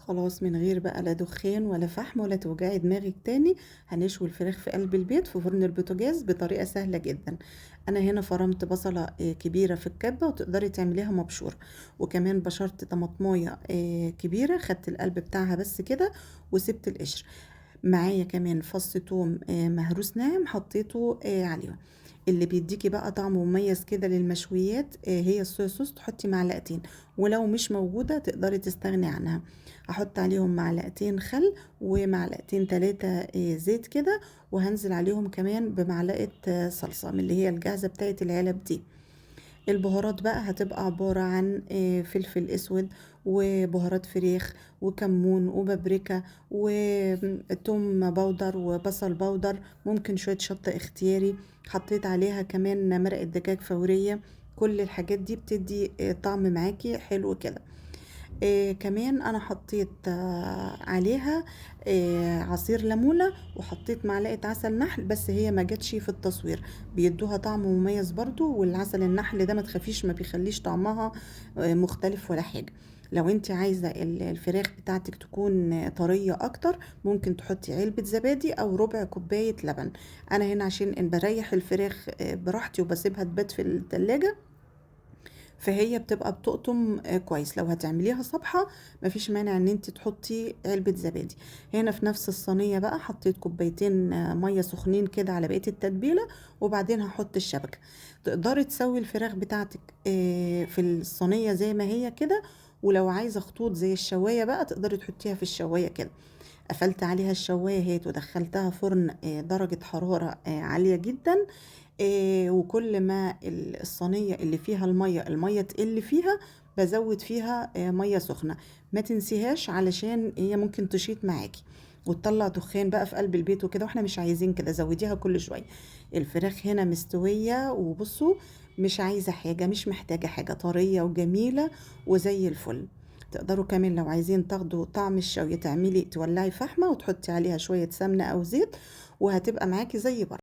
خلاص من غير بقى لا دخان ولا فحم ولا توجعي دماغك تاني، هنشوي الفراخ في قلب البيت في فرن البوتاجاز بطريقة سهلة جدا. انا هنا فرمت بصلة كبيرة في الكبة، وتقدري تعمليها مبشورة، وكمان بشرت طماطماية كبيرة، خدت القلب بتاعها بس كده وسبت القشر. معايا كمان فص توم مهروس ناعم حطيته عليهم. اللي بيديكي بقى طعم مميز كده للمشويات هي الصويا صوص، تحطي معلقتين، ولو مش موجودة تقدري تستغني عنها. هحط عليهم معلقتين خل ومعلقتين 3 زيت كده، وهنزل عليهم كمان بمعلقة صلصة من اللي هي الجاهزة بتاعت العلب دي. البهارات بقى هتبقى عبارة عن فلفل اسود وبهارات فراخ وكمون وبابريكا وتوم بودر وبصل بودر، ممكن شوية شطة اختياري. حطيت عليها كمان مرقة دجاج فورية. كل الحاجات دي بتدي طعم معاكي حلو كده. كمان انا حطيت عليها عصير ليمونة، وحطيت معلقة عسل نحل، بس هي ما جاتش في التصوير، بيدوها طعم مميز برضو. والعسل النحل ده ما تخافيش ما بيخليش طعمها مختلف ولا حاجة. لو انت عايزة الفراخ بتاعتك تكون طرية اكتر، ممكن تحطي علبة زبادي او ربع كوباية لبن. انا هنا عشان بريح الفراخ براحتي وبسيبها تبات في التلاجة، فهي بتبقى بتقطم كويس. لو هتعمليها صبحة مفيش مانع ان انت تحطي علبة زبادي. هنا في نفس الصينية بقى حطيت كوبايتين مية سخنين كده على بقية التتبيلة، وبعدين هحط الشبكة. تقدري تسوي الفراخ بتاعتك في الصينية زي ما هي كده، ولو عايزة خطوط زي الشواية بقى تقدري تحطيها في الشواية كده. قفلت عليها الشواية هيت ودخلتها فرن درجة حرارة عالية جدا. وكل ما الصينية اللي فيها المية تقل فيها، بزود فيها مية سخنة. ما تنسيهاش علشان هي ممكن تشيط معاكي وتطلع دخان بقى في قلب البيت وكده، واحنا مش عايزين كده. زوديها كل شوية. الفراخ هنا مستوية، وبصوا مش عايزة حاجة، مش محتاجة حاجة، طرية وجميلة وزي الفل. تقدروا كمان لو عايزين تاخدوا طعم الشوي تولعي فحمة وتحطي عليها شوية سمنة أو زيت، وهتبقى معاكي زي بره.